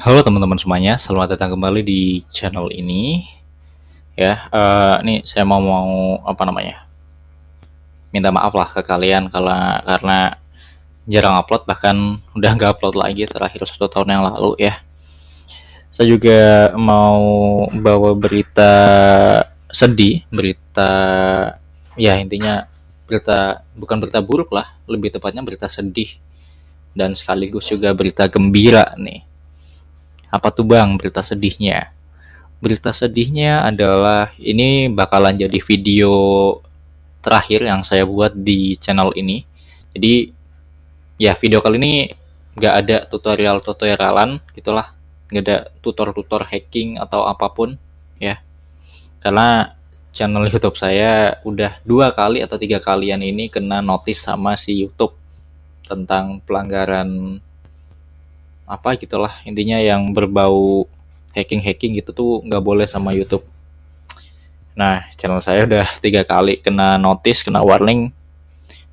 Halo teman-teman semuanya, selamat datang kembali di channel ini. Ya, ini saya mau apa namanya? Minta maaf lah ke kalian karena jarang upload, bahkan udah nggak upload lagi terakhir 1 tahun yang lalu ya. Saya juga mau bawa berita sedih, berita ya intinya berita bukan berita buruk lah, lebih tepatnya berita sedih dan sekaligus juga berita gembira nih. Apa tuh Bang berita sedihnya? Berita sedihnya adalah ini bakalan jadi video terakhir yang saya buat di channel ini. Jadi ya video kali ini nggak ada tutorialan gitulah, nggak ada tutor hacking atau apapun ya. Karena channel YouTube saya udah 2 kali atau 3 kalian ini kena notice sama si YouTube tentang pelanggaran apa gitulah, intinya yang berbau hacking gitu tuh nggak boleh sama YouTube. Nah, channel saya udah 3 kali kena notice, kena warning,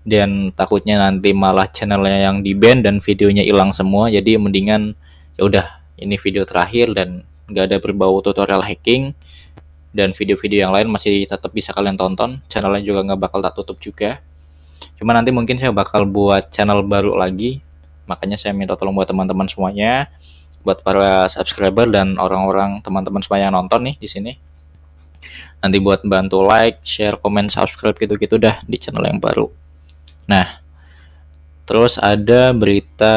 dan takutnya nanti malah channelnya yang di ban dan videonya hilang semua. Jadi mendingan ya udah, ini video terakhir dan nggak ada berbau tutorial hacking, dan video-video yang lain masih tetap bisa kalian tonton. Channelnya juga nggak bakal tak tutup juga. Cuma nanti mungkin saya bakal buat channel baru lagi. Makanya saya minta tolong buat teman-teman semuanya, buat para subscriber dan orang-orang teman-teman semua yang nonton nih di sini. Nanti buat bantu like, share, komen, subscribe gitu-gitu dah di channel yang baru. Nah, terus ada berita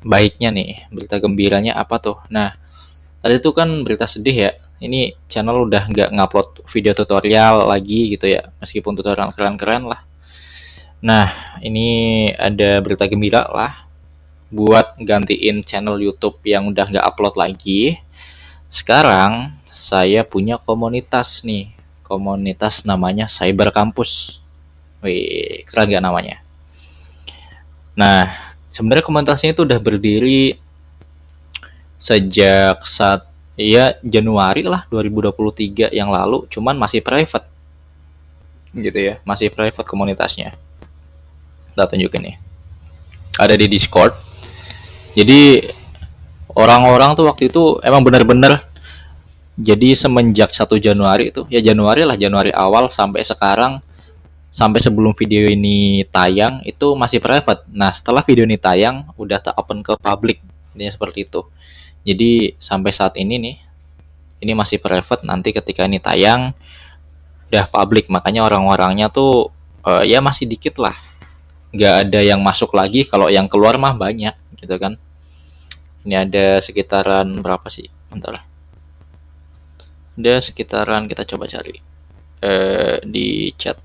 baiknya nih, berita gembiranya apa tuh? Nah, tadi itu kan berita sedih ya. Ini channel udah nggak ngupload video tutorial lagi gitu ya, meskipun tutorial keren-keren lah. Nah, ini ada berita gembira lah, buat gantiin channel YouTube yang udah nggak upload lagi. Sekarang saya punya komunitas nih, komunitas namanya Cyber Campus. Wih, keren gak namanya? Nah, sebenarnya komunitasnya itu udah berdiri sejak ya Januari lah 2023 yang lalu, cuman masih private gitu ya, masih private komunitasnya. Kita tunjukin nih. Ada di Discord. Jadi orang-orang tuh waktu itu emang bener-bener, jadi semenjak 1 Januari itu, ya Januari lah, Januari awal sampai sekarang, sampai sebelum video ini tayang itu masih private. Nah, setelah video ini tayang udah tak open ke publik. Intinya seperti itu. Jadi sampai saat ini nih, ini masih private. Nanti ketika ini tayang udah publik. Makanya orang-orangnya tuh ya masih dikit lah. Nggak ada yang masuk lagi. Kalau yang keluar mah banyak gitu kan. Ini ada sekitaran berapa sih? Bentar. Ada sekitaran, kita coba cari di chat.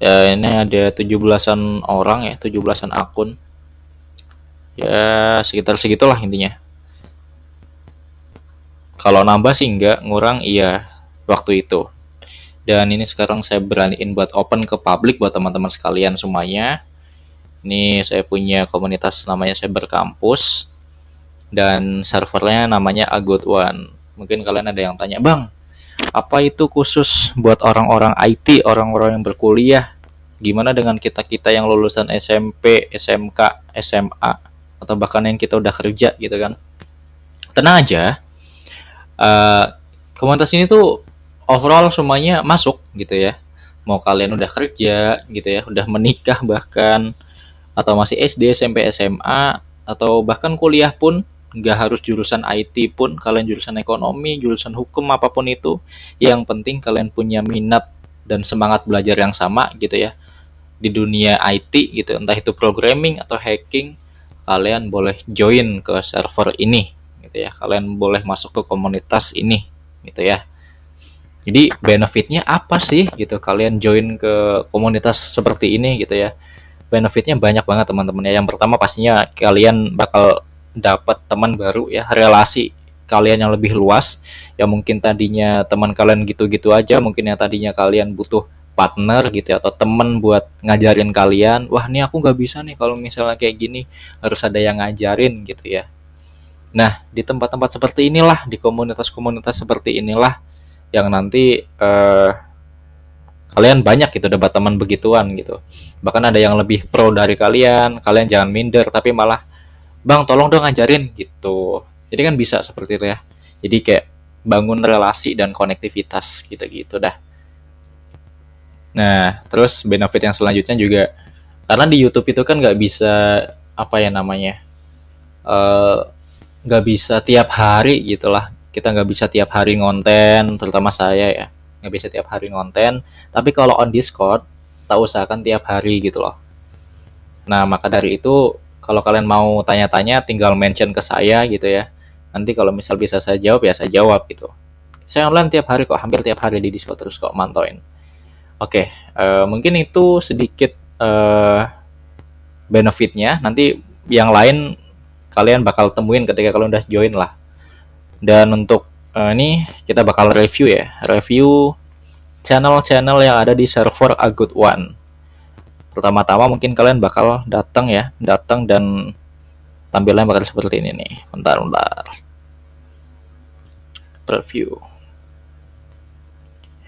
Ya, ini ada 17-an orang ya, 17-an akun. Ya, sekitar segitulah intinya. Kalau nambah sih enggak, ngurang iya waktu itu. Dan ini sekarang saya beraniin buat open ke publik buat teman-teman sekalian semuanya. Ini saya punya komunitas namanya Cyber Campus, dan servernya namanya Agot One. Mungkin kalian ada yang tanya, "Bang, apa itu khusus buat orang-orang IT, orang-orang yang berkuliah? Gimana dengan kita-kita yang lulusan SMP, SMK, SMA, atau bahkan yang kita udah kerja gitu kan?" Tenang aja, eh, komunitas ini tuh overall semuanya masuk gitu ya. Mau kalian udah kerja gitu ya, udah menikah bahkan, atau masih SD, SMP, SMA, atau bahkan kuliah pun, nggak harus jurusan IT pun, kalian jurusan ekonomi, jurusan hukum, apapun itu, yang penting kalian punya minat dan semangat belajar yang sama gitu ya di dunia IT gitu, entah itu programming atau hacking, kalian boleh join ke server ini gitu ya, kalian boleh masuk ke komunitas ini gitu ya. Jadi benefitnya apa sih gitu kalian join ke komunitas seperti ini gitu ya? Benefitnya banyak banget teman-teman ya. Yang pertama pastinya kalian bakal dapat teman baru ya, relasi kalian yang lebih luas. Ya mungkin tadinya teman kalian gitu-gitu aja, mungkin yang tadinya kalian butuh partner gitu ya, atau teman buat ngajarin kalian. Wah, nih aku nggak bisa nih kalau misalnya kayak gini, harus ada yang ngajarin gitu ya. Nah, di tempat-tempat seperti inilah, di komunitas-komunitas seperti inilah yang nanti kalian banyak gitu dapat teman begituan gitu. Bahkan ada yang lebih pro dari kalian, kalian jangan minder tapi malah bang tolong dong ngajarin gitu. Jadi kan bisa seperti itu ya. Jadi kayak bangun relasi dan konektivitas gitu-gitu dah. Nah, terus benefit yang selanjutnya juga karena di YouTube itu kan nggak bisa apa ya namanya, eh, nggak bisa tiap hari gitulah. Kita nggak bisa tiap hari ngonten, terutama saya ya nggak bisa tiap hari ngonten. Tapi kalau on Discord, tak usahakan tiap hari gitu loh. Nah, maka dari itu kalau kalian mau tanya-tanya tinggal mention ke saya gitu ya. Nanti kalau misal bisa saya jawab ya saya jawab gitu. Saya online tiap hari kok, hampir tiap hari di Discord terus kok mantauin. Oke, mungkin itu sedikit benefitnya. Nanti yang lain kalian bakal temuin ketika kalian udah join lah. Dan untuk ini kita bakal review ya, review channel-channel yang ada di server A Good One. Pertama-tama mungkin kalian bakal datang ya, datang dan tampilannya bakal seperti ini nih. Bentar. Preview.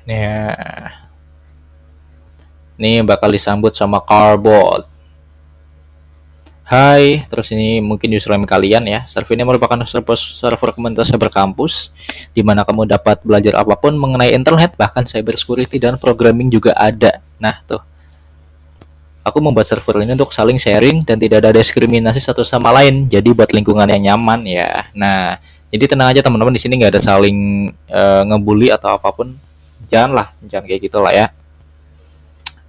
Nah, ini bakal disambut sama Carbot. Hai, terus ini mungkin username kalian ya. Server ini merupakan server komunitas cyber kampus di mana kamu dapat belajar apapun mengenai internet, bahkan cyber security dan programming juga ada. Nah, tuh. Aku membuat server ini untuk saling sharing dan tidak ada diskriminasi satu sama lain. Jadi buat lingkungan yang nyaman ya. Nah, jadi tenang aja teman-teman, di sini nggak ada saling ngebully atau apapun. Jangan kayak gitulah ya.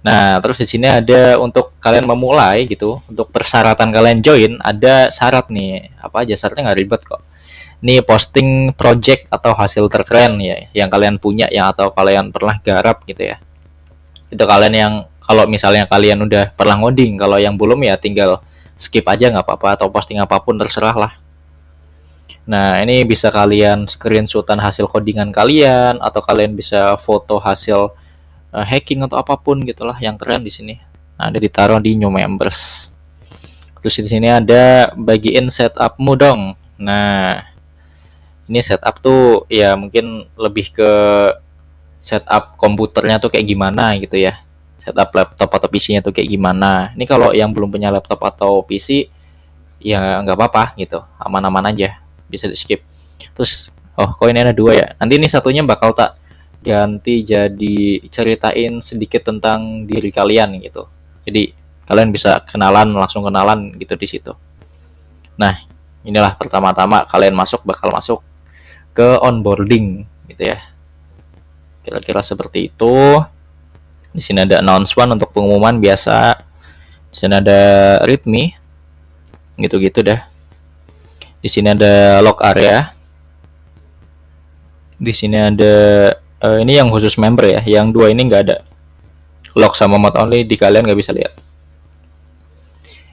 Nah, terus di sini ada untuk kalian memulai gitu, untuk persyaratan kalian join ada syarat nih. Apa aja syaratnya nggak ribet kok. Nih posting project atau hasil terkeren ya, yang kalian punya yang atau kalian pernah garap gitu ya. Itu kalian yang kalau misalnya kalian udah pernah ngoding, kalau yang belum ya tinggal skip aja nggak apa-apa atau posting apapun terserah lah. Nah, ini bisa kalian screenshotan hasil codingan kalian atau kalian bisa foto hasil hacking atau apapun gitulah yang keren di sini. Nah, ada ditaruh di new members. Terus di sini ada bagiin setupmu dong. Nah, ini setup tuh ya mungkin lebih ke setup komputernya tuh kayak gimana gitu ya. Setup laptop atau PC-nya tuh kayak gimana. Ini kalau yang belum punya laptop atau PC ya nggak apa-apa gitu, aman-aman aja, bisa di skip. Terus kok ini ada dua ya. Nanti ini satunya bakal tak ganti jadi ceritain sedikit tentang diri kalian gitu. Jadi kalian bisa langsung kenalan gitu di situ. Nah, inilah pertama-tama kalian bakal masuk ke onboarding gitu ya. Kira-kira seperti itu. Di sini ada announcement untuk pengumuman biasa. Di sini ada readme. Gitu-gitu dah. Di sini ada log area. Di sini ada ini yang khusus member ya, yang dua ini nggak ada. Log sama mod only di kalian nggak bisa lihat.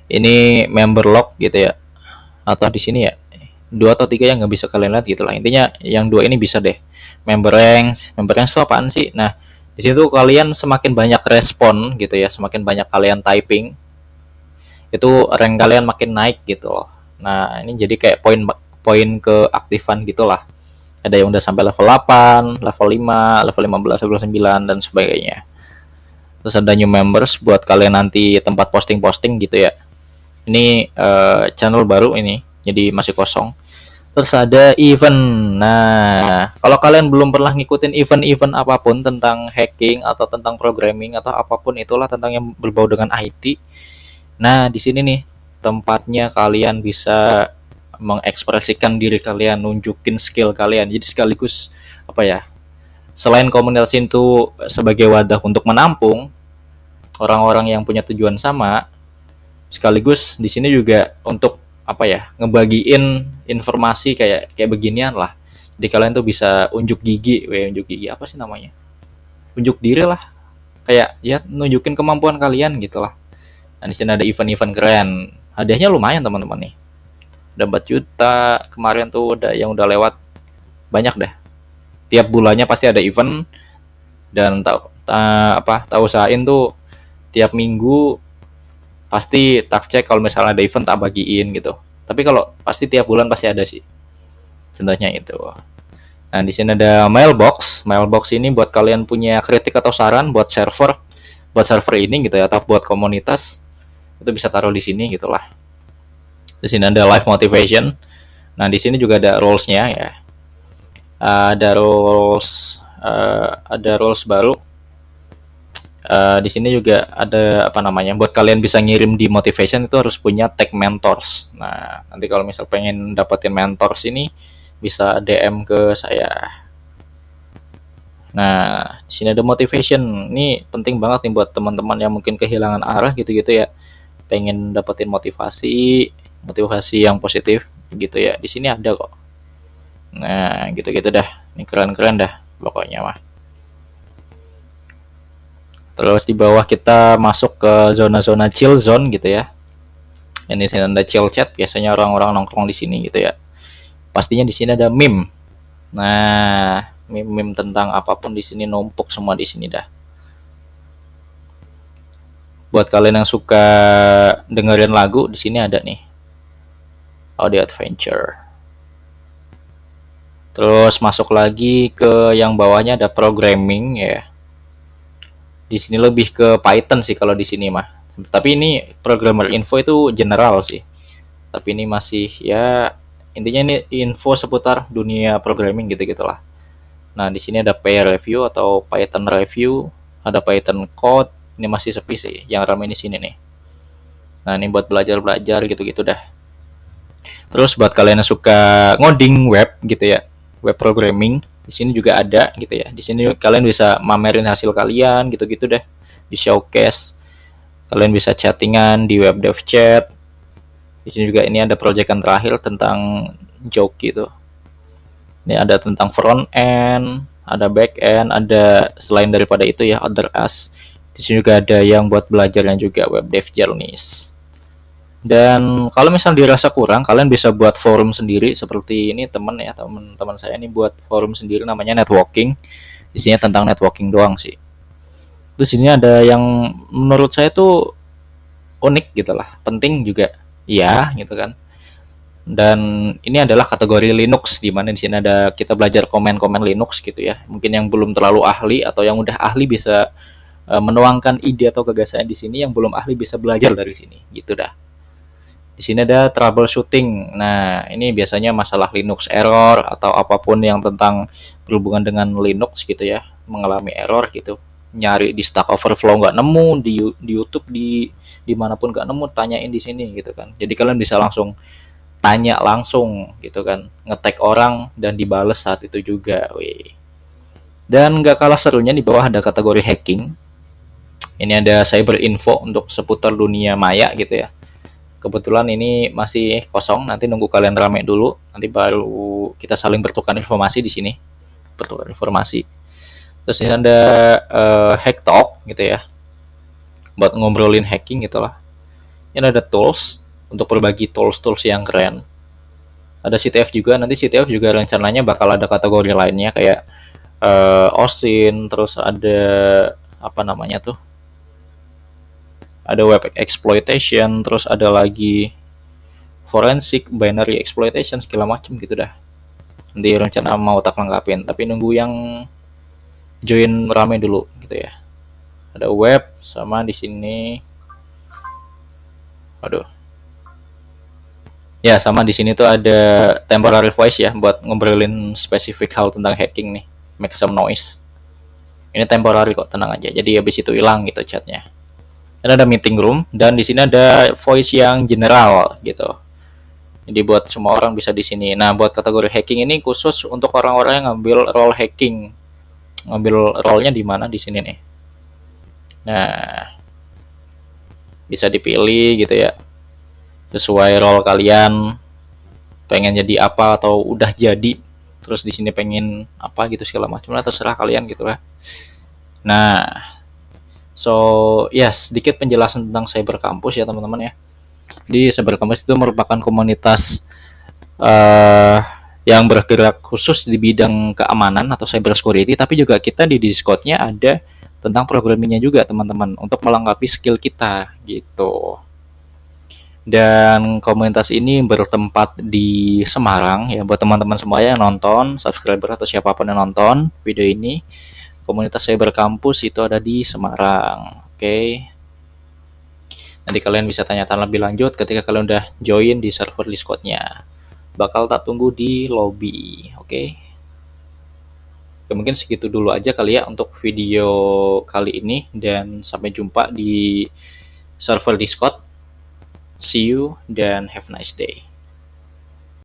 Ini member log gitu ya, atau di sini ya 2 atau 3 yang nggak bisa kalian lihat gitulah. Intinya yang 2 ini bisa deh. Member ranks itu apaan sih? Nah, di situ kalian semakin banyak respon gitu ya, semakin banyak kalian typing, itu rank kalian makin naik gitu loh. Nah, ini jadi kayak poin keaktifan gitulah. Ada yang udah sampai level 8, level 5, level 15, level 9 dan sebagainya. Terus ada new members buat kalian nanti tempat posting-posting gitu ya. Ini channel baru ini, jadi masih kosong. Terus ada event. Nah, kalau kalian belum pernah ngikutin event-event apapun tentang hacking atau tentang programming atau apapun itulah tentang yang berbau dengan IT. Nah, di sini nih tempatnya kalian bisa mengekspresikan diri kalian, nunjukin skill kalian. Jadi sekaligus apa ya? Selain komunitas itu sebagai wadah untuk menampung orang-orang yang punya tujuan sama, sekaligus di sini juga untuk apa ya? Ngebagiin informasi kayak beginian lah. Jadi kalian tuh bisa unjuk gigi apa sih namanya? Unjuk diri lah. Kayak ya nunjukin kemampuan kalian gitu lah. Nah, di sini ada event-event keren. Hadiahnya lumayan teman-teman nih. Udah 4 juta kemarin tuh yang udah lewat banyak dah. Tiap bulannya pasti ada event dan tahu usahain tuh tiap minggu pasti tak cek kalau misalnya ada event tak bagiin gitu. Tapi kalau pasti tiap bulan pasti ada sih. Contohnya itu. Nah, di sini ada mailbox. Mailbox ini buat kalian punya kritik atau saran buat server ini gitu ya, atau buat komunitas, itu bisa taruh di sini gitulah. Di sini ada live motivation. Nah, di sini juga ada rules-nya ya. Ada rules baru. Di sini juga ada apa namanya, buat kalian bisa ngirim di motivation itu harus punya tag mentors. Nah, nanti kalau misal pengen dapetin mentors ini bisa DM ke saya. Nah, di sini ada motivation. Ini penting banget nih buat teman-teman yang mungkin kehilangan arah gitu-gitu ya. Pengen dapetin motivasi yang positif gitu ya. Di sini ada kok. Nah, gitu-gitu dah. Ini keren-keren dah pokoknya mah. Terus di bawah kita masuk ke zona-zona chill zone gitu ya. Ini sini ada chill chat, biasanya orang-orang nongkrong di sini gitu ya. Pastinya di sini ada meme. Nah, meme tentang apapun di sini numpuk semua di sini dah. Buat kalian yang suka dengerin lagu, di sini ada nih. Audio adventure. Terus masuk lagi ke yang bawahnya ada programming ya. Di sini lebih ke Python sih kalau di sini mah. Tapi ini programmer info itu general sih. Tapi ini masih ya intinya ini info seputar dunia programming gitu-gitulah. Nah, di sini ada Py review atau Python review, ada Python code. Ini masih sepi sih, yang ramai di sini nih. Nah, ini buat belajar-belajar gitu-gitu dah. Terus buat kalian yang suka ngoding web gitu ya, web programming, di sini juga ada gitu ya. Di sini kalian bisa mamerin hasil kalian gitu-gitu deh, di showcase. Kalian bisa chattingan di web dev chat. Di sini juga ini ada proyekan terakhir tentang Joki tuh. Ini ada tentang front end, ada back end, ada selain daripada itu ya other as. Di sini juga ada yang buat belajarnya juga web dev journeys. Dan kalau misalnya dirasa kurang, kalian bisa buat forum sendiri seperti ini teman-teman saya ini buat forum sendiri namanya networking. Isinya tentang networking doang sih. Terus ini ada yang menurut saya tuh unik gitu lah, penting juga. Iya, gitu kan. Dan ini adalah kategori Linux di mana di sini ada kita belajar komen-komen Linux gitu ya. Mungkin yang belum terlalu ahli atau yang udah ahli bisa menuangkan ide atau gagasan di sini, yang belum ahli bisa belajar dari sini. Gitu dah. Di sini ada troubleshooting. Nah, ini biasanya masalah Linux error atau apapun yang tentang berhubungan dengan Linux gitu ya, mengalami error gitu. Nyari di Stack Overflow nggak nemu, di YouTube di dimanapun nggak nemu, tanyain di sini gitu kan. Jadi kalian bisa langsung tanya langsung gitu kan, ngetek orang dan dibales saat itu juga. Wih. Dan nggak kalah serunya di bawah ada kategori hacking. Ini ada cyber info untuk seputar dunia maya gitu ya. Kebetulan ini masih kosong, nanti nunggu kalian rame dulu, nanti baru kita saling bertukar informasi di sini. Bertukar informasi. Terus ini ada hack talk gitu ya. Buat ngobrolin hacking gitulah. Ini ada tools untuk berbagi tools-tools yang keren. Ada CTF juga, nanti CTF juga rencananya bakal ada kategori lainnya kayak OSINT, terus ada apa namanya tuh, ada web exploitation, terus ada lagi forensic, binary exploitation, segala macam gitu dah. Nanti rencana mau tak lengkapin, tapi nunggu yang join rame dulu gitu ya. Ada web sama di sini. Aduh. Ya, sama di sini tuh ada temporary voice ya buat ngobrolin spesifik hal tentang hacking nih. Make some noise. Ini temporary kok, tenang aja. Jadi habis itu hilang gitu chatnya. Dan ada meeting room dan di sini ada voice yang general gitu. Jadi buat semua orang bisa di sini. Nah, buat kategori hacking ini khusus untuk orang-orang yang ngambil role hacking. Ngambil role-nya di mana di sini nih. Nah, bisa dipilih gitu ya. Sesuai role kalian, pengen jadi apa atau udah jadi, terus di sini pengen apa gitu segala macam lah, terserah kalian gitu lah. Nah, so ya sedikit penjelasan tentang Cyber Campus ya teman-teman ya. Di Cyber Campus itu merupakan komunitas yang bergerak khusus di bidang keamanan atau cyber security, tapi juga kita di Discord-nya ada tentang programmingnya juga teman-teman untuk melengkapi skill kita gitu. Dan komunitas ini bertempat di Semarang ya, buat teman-teman semua yang nonton, subscriber atau siapapun yang nonton video ini. Komunitas Cyber Campus itu ada di Semarang. Oke. Nanti kalian bisa tanya-tanya lebih lanjut ketika kalian udah join di server Discord-nya. Bakal tak tunggu di lobby. Oke. Oke, mungkin segitu dulu aja kali ya untuk video kali ini, dan sampai jumpa di server Discord. See you dan have a nice day.